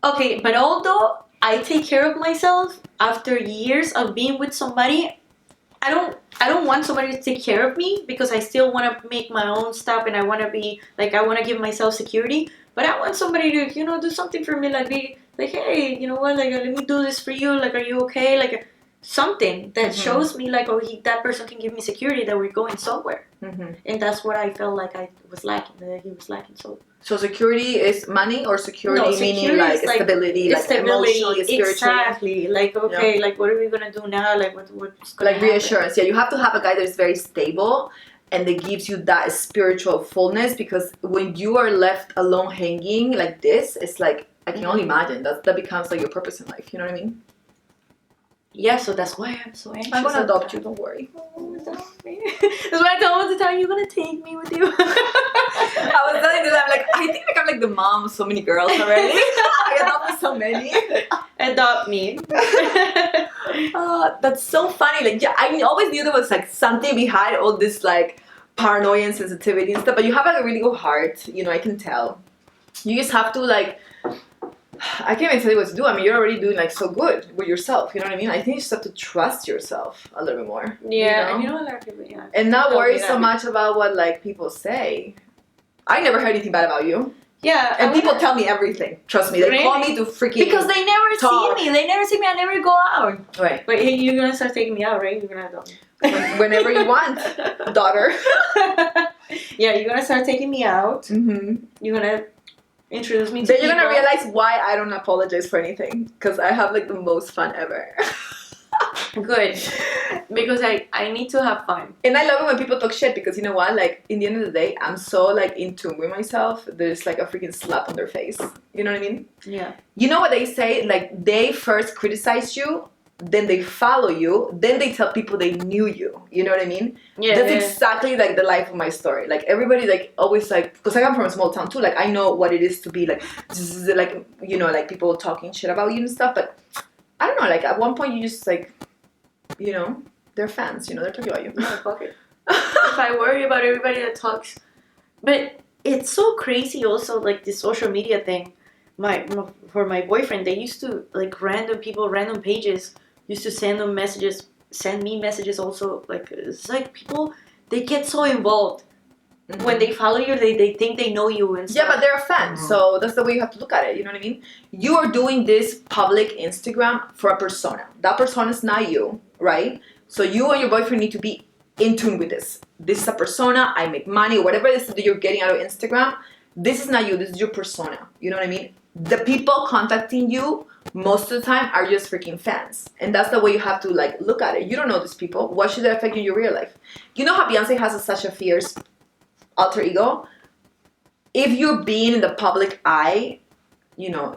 Okay, but although I take care of myself after years of being with somebody, I don't want somebody to take care of me because I still want to make my own stuff and I want to be like I want to give myself security. But I want somebody to do something for me, like be like, hey, you know what, like let me do this for you. Like, are you okay? Like something that shows me like, oh, that person can give me security that we're going somewhere. And that's what I felt like I was lacking. That he was lacking. So security is money, or security, no, meaning like stability, like emotionally, spiritually. Exactly. Like, okay, like what are we gonna do now? Like what's gonna like happen? reassurance. Yeah, you have to have a guy that is very stable and that gives you that spiritual fullness, because when you are left alone hanging like this, it's like I can only imagine that becomes like your purpose in life. You know what I mean? Yeah, so that's why I'm so anxious. I'm gonna adopt you, don't worry. Oh, adopt me. That's why I told him all the time, you're gonna take me with you. I was telling them, I'm like, I think like I'm like the mom of so many girls already. I adopted so many. Adopt me. That's so funny. Like, yeah, I always knew there was like something behind all this like paranoia and sensitivity and stuff, but you have like a really good heart, I can tell. You just have to like, I can't even tell you what to do. I mean, you're already doing like so good with yourself. You know what I mean? I think you just have to trust yourself a little bit more. Yeah, and a lot of people, yeah. And not worry so much about what like people say. I never heard anything bad about you. Yeah. And people tell me everything. Trust me. They call me to freaking because they never talk. see me. They never see me. I never go out. Right. But hey, you're gonna start taking me out, right? You're gonna adopt me. Whenever you want, daughter. Yeah, you're gonna start taking me out. You're gonna introduce me to then people. You're gonna realize why I don't apologize for anything, because I have like the most fun ever. Good, because I need to have fun. And I love it when people talk shit, because you know what, like in the end of the day, I'm so like in tune with myself, there's like a freaking slap on their face. You know what I mean? Yeah. You know what they say, like they first criticize you, then they follow you, then they tell people they knew you. You know what I mean? Yeah. That's exactly like the life of my story. Like everybody like always like, because I come from a small town too, like I know what it is to be like like people talking shit about you and stuff, but I don't know, like at one point you just like, they're fans, they're talking about you. Yeah, fuck it. If I worry about everybody that talks. But it's so crazy also, like this social media thing. For my boyfriend, they used to, like random people, random pages, used to send me messages also. Like, it's like people, they get so involved. When they follow you, they think they know you and stuff. Yeah, but they're a fan, so that's the way you have to look at it, you know what I mean? You are doing this public Instagram for a persona. That persona is not you, right? So you and your boyfriend need to be in tune with this. This is a persona, I make money, whatever it is that you're getting out of Instagram, this is not you, this is your persona, you know what I mean? The people contacting you most of the time are just freaking fans. And that's the way you have to like look at it. You don't know these people. Why should it affect you in your real life? You know how Beyonce has such a fierce alter ego? If you're being in the public eye,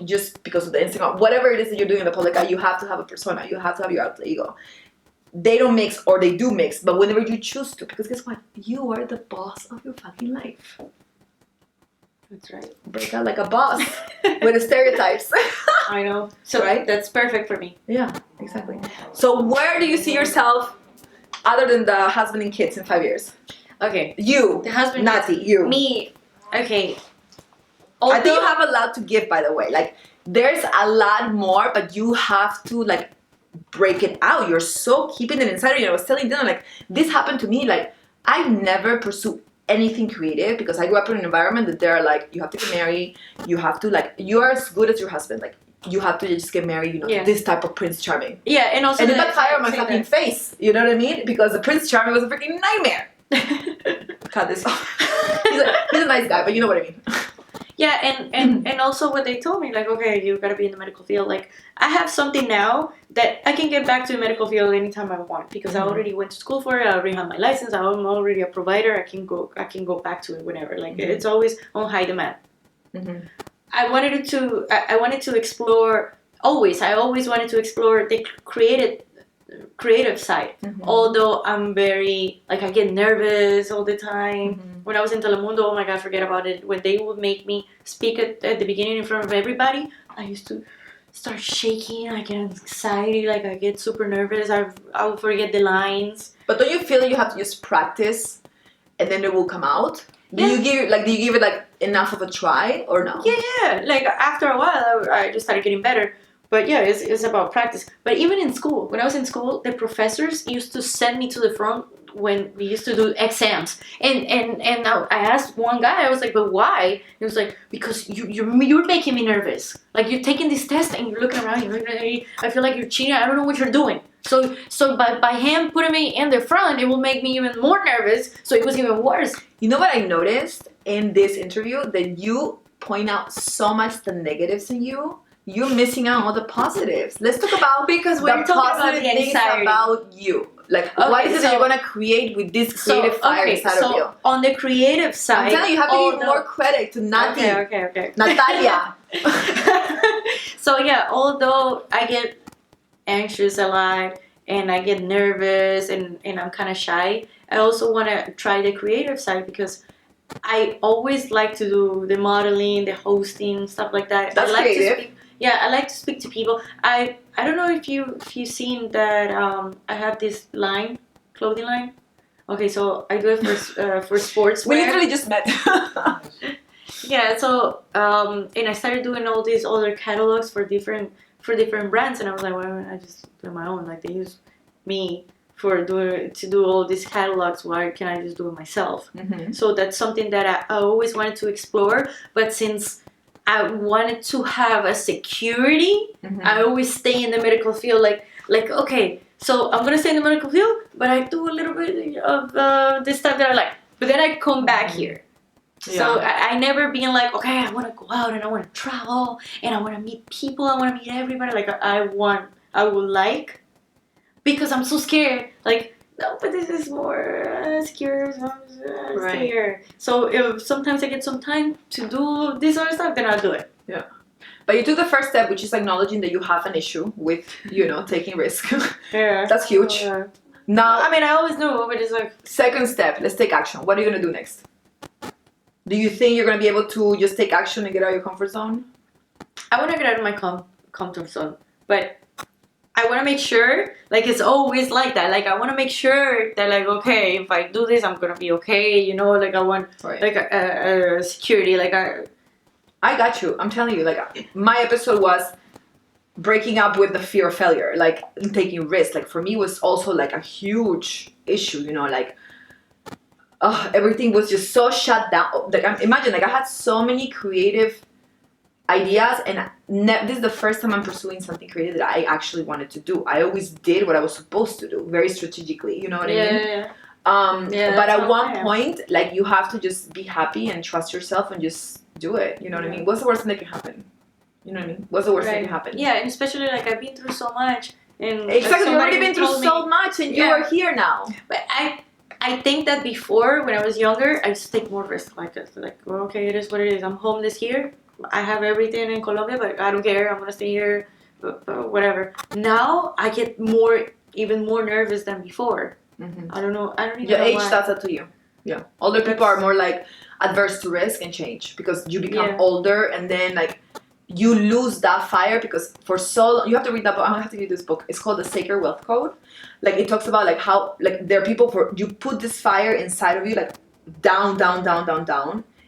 just because of the Instagram, whatever it is that you're doing in the public eye, you have to have a persona. You have to have your alter ego. They don't mix, or they do mix, but whenever you choose to, because guess what? You are the boss of your fucking life. That's right. Break out like a boss with the stereotypes. I know. So right? That's perfect for me. Yeah, exactly. So where do you see yourself other than the husband and kids in 5 years? Okay. You. The husband. Nati, you. Me. Okay. I think you have a lot to give, by the way. Like, there's a lot more, but you have to, like, break it out. You're so keeping it inside of you. I was telling them, like, this happened to me. Like, I never pursue anything creative because I grew up in an environment that they're like, you have to get married. You have to, like, you're as good as your husband. Like, you have to just get married, this type of Prince Charming. Yeah, and also... And it backfired on my fucking face. You know what I mean? Because the Prince Charming was a freaking nightmare. Cut this off. He's a nice guy, but you know what I mean. Yeah, and also what they told me, like, okay, you gotta be in the medical field. Like, I have something now that I can get back to the medical field anytime I want because I already went to school for it. I already have my license. I'm already a provider. I can go back to it whenever. Like, it's always on high demand. I wanted to explore. I always wanted to explore the creative side. Although I'm very, like, I get nervous all the time. When I was in Telemundo, oh my god, forget about it. When they would make me speak at the beginning in front of everybody, I used to start shaking. I get anxiety, like I get super nervous. I would forget the lines. But don't you feel like you have to just practice and then it will come out? Do you give it like enough of a try or no? Yeah. Like after a while, I just started getting better. But yeah, it's about practice. But even in school, when I was in school, the professors used to send me to the front when we used to do exams. And I asked one guy, I was like, but why? He was like, because you're making me nervous. Like you're taking this test and you're looking around, I feel like you're cheating. I don't know what you're doing. So by him putting me in the front, it will make me even more nervous. So it was even worse. You know what I noticed in this interview? That you point out so much the negatives in you. You're missing out on all the positives. Let's talk about because we're the positive things about you. Like, what is it that you're gonna create with this creative fire inside of you? On the creative side, I'm telling you, you have to give more credit to Nati. Okay. Natalia. So yeah, although I get anxious a lot and I get nervous and I'm kind of shy, I also want to try the creative side because I always like to do the modeling, the hosting, stuff like that. That's creative. I like to speak to people. I don't know if you've seen that I have this clothing line. Okay, so I do it for sportswear. We literally just met. Yeah, so and I started doing all these other catalogs for different brands, and I was like, why don't I just do my own? Like they use me to do all these catalogs. Why can't I just do it myself? Mm-hmm. So that's something that I always wanted to explore, but since I wanted to have a security, mm-hmm. I always stay in the medical field. Like okay, so I'm gonna stay in the medical field, but I do a little bit of this stuff that I like. But then I come back here. Yeah. So I never been like, okay, I want to go out and I want to travel and I want to meet people. I want to meet everybody. Like I would like, because I'm so scared. Like, no, but this is more secure. So I'm stay here. So if sometimes I get some time to do this other stuff, then I'll do it. Yeah. But you took the first step, which is acknowledging that you have an issue with, taking risk. Yeah. That's huge. Now, I mean, I always knew, but it's like... Second step, let's take action. What are you going to do next? Do you think you're going to be able to just take action and get out of your comfort zone? I want to get out of my comfort zone. But I want to make sure, like, it's always like that. Like, I want to make sure that, like, okay, if I do this, I'm going to be okay. Like, I want, like, a security. Like, I got you. I'm telling you, like, my episode was breaking up with the fear of failure, like, taking risks. Like, for me, it was also, like, a huge issue, like, everything was just so shut down. Like, imagine, like, I had so many creative ideas, and this is the first time I'm pursuing something creative that I actually wanted to do. I always did what I was supposed to do, very strategically, you know what I mean? Yeah. But at one point, like, you have to just be happy and trust yourself and just do it, you know what I mean? What's the worst thing that can happen? You know what I mean? What's the worst thing that can happen? Yeah, and especially, like, I've been through so much. And exactly, you've already been through so much, and you are here now. But I think that before, when I was younger, I used to take more risks. Like, well, okay, it is what it is. I'm homeless here. I have everything in Colombia, but I don't care. I'm gonna stay here, whatever. Now I get even more nervous than before. Mm-hmm. I don't know. I don't even know. Your age does that to you. Yeah. Older people are more like adverse to risk and change because you become older, and then like you lose that fire because for so long, you have to read that book. I have to read this book. It's called The Sacred Wealth Code. Like, it talks about like how like there are people you put this fire inside of you, like down.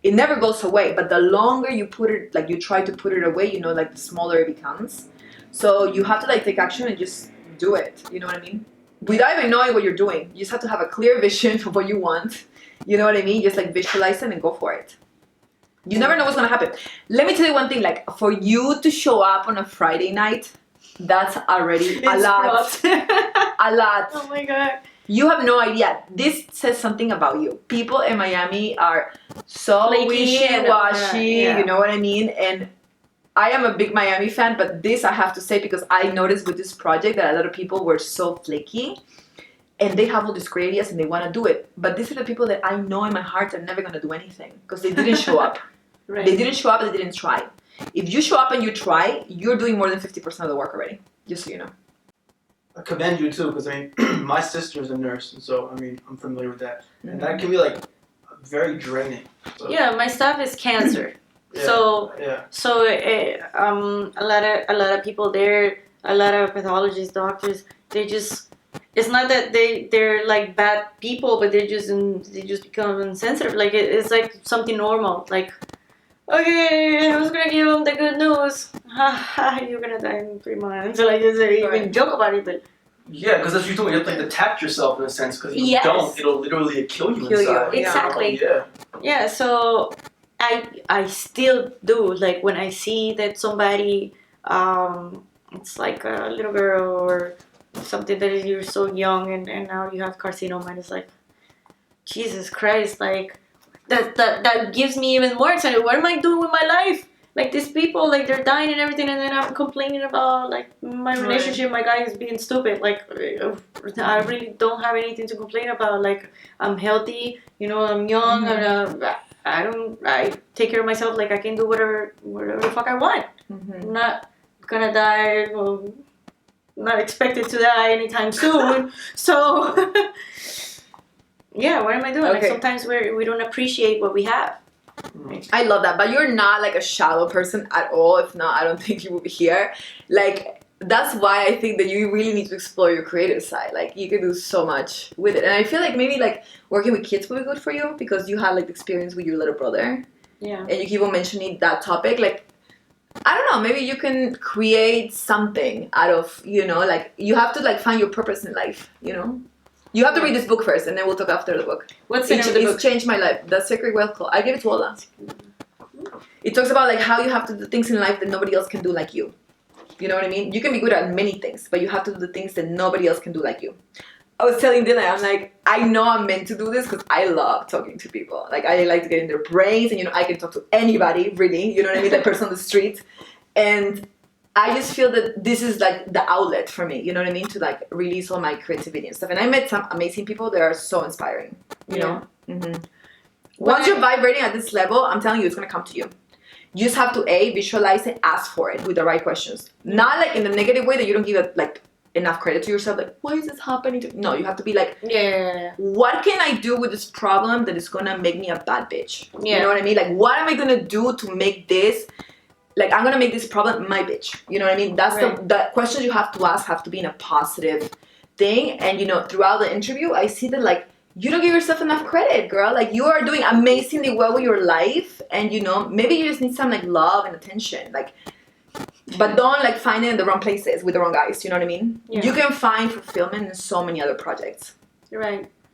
It never goes away, but the longer you put it, like you try to put it away, like the smaller it becomes. So you have to like take action and just do it. You know what I mean? Without even knowing what you're doing, you just have to have a clear vision of what you want. You know what I mean? Just like visualize it and go for it. You never know what's gonna happen. Let me tell you one thing, like for you to show up on a Friday night, that's already a lot. A lot. Oh my God. You have no idea. This says something about you. People in Miami are so wishy-washy, you know what I mean? And I am a big Miami fan, but this I have to say because I noticed with this project that a lot of people were so flaky and they have all these great ideas and they want to do it. But these are the people that I know in my heart are never going to do anything because they didn't show up. Right. They didn't show up, they didn't try. If you show up and you try, you're doing more than 50% of the work already, just so you know. I commend you too, because I mean, my sister's a nurse, and so I mean, I'm familiar with that, and that can be like very draining. So. Yeah, my staff is cancer, so a lot of people there, a lot of pathologists, doctors, they just it's not that they're like bad people, but they just become insensitive. Like it's like something normal. Like, okay, I was gonna give them the good news. You're gonna die in 3 months. Like, they even joke about it, but. Yeah, because as you told me, you have to like detach yourself in a sense. Because if you Yes. don't, it'll literally kill you Kill you, inside. yeah. Exactly. Yeah. Yeah, so I still do, like, when I see that somebody it's like a little girl or something that you're so young and now you have carcinoma, and it's like, Jesus Christ, like that gives me even more anxiety. What am I doing with my life? Like, these people, like, they're dying and everything, and then I'm complaining about, like, my relationship, my guy is being stupid. Like, I really don't have anything to complain about. Like, I'm healthy, you know, I'm young, and I take care of myself. Like, I can do whatever the fuck I want. I'm not gonna die, well, not expected to die anytime soon. So, yeah, what am I doing? Okay. Like, sometimes we don't appreciate what we have. I love that, but you're not like a shallow person at all. If not, I don't think you would be here. Like, that's why I think that you really need to explore your creative side. Like, you can do so much with it, and I feel like maybe like working with kids would be good for you because you had like the experience with your little brother. Yeah. And you keep on mentioning that topic. Like, I don't know, maybe you can create something out of, you know, like, you have to like find your purpose in life, you know. You have to read this book first, and then we'll talk after the book. What's the name of the book? It's changed my life. The Sacred Wealth Club. I give it to Ola. It talks about like how you have to do things in life that nobody else can do like you. You know what I mean? You can be good at many things, but you have to do the things that nobody else can do like you. I was telling Dylan, I'm like, I know I'm meant to do this because I love talking to people. Like, I like to get in their brains, and, you know, I can talk to anybody, really. You know what I mean? That person on the street. And I just feel that this is like the outlet for me, you know what I mean? To like release all my creativity and stuff. And I met some amazing people that are so inspiring, you know? Once you're vibrating at this level, I'm telling you, it's going to come to you. You just have to visualize it, ask for it with the right questions. Not like in the negative way that you don't give it like enough credit to yourself. Like, why is this happening to me? No, you have to be like, what can I do with this problem that is going to make me a bad bitch? You know what I mean? Like, what am I going to do to make this... Like, I'm gonna make this problem my bitch. You know what I mean? That's the questions you have to ask have to be in a positive thing. And, you know, throughout the interview, I see that, like, you don't give yourself enough credit, girl. Like, you are doing amazingly well with your life. And, you know, maybe you just need some, like, love and attention. Like, but don't, like, find it in the wrong places with the wrong guys. You know what I mean? You can find fulfillment in so many other projects. You're right.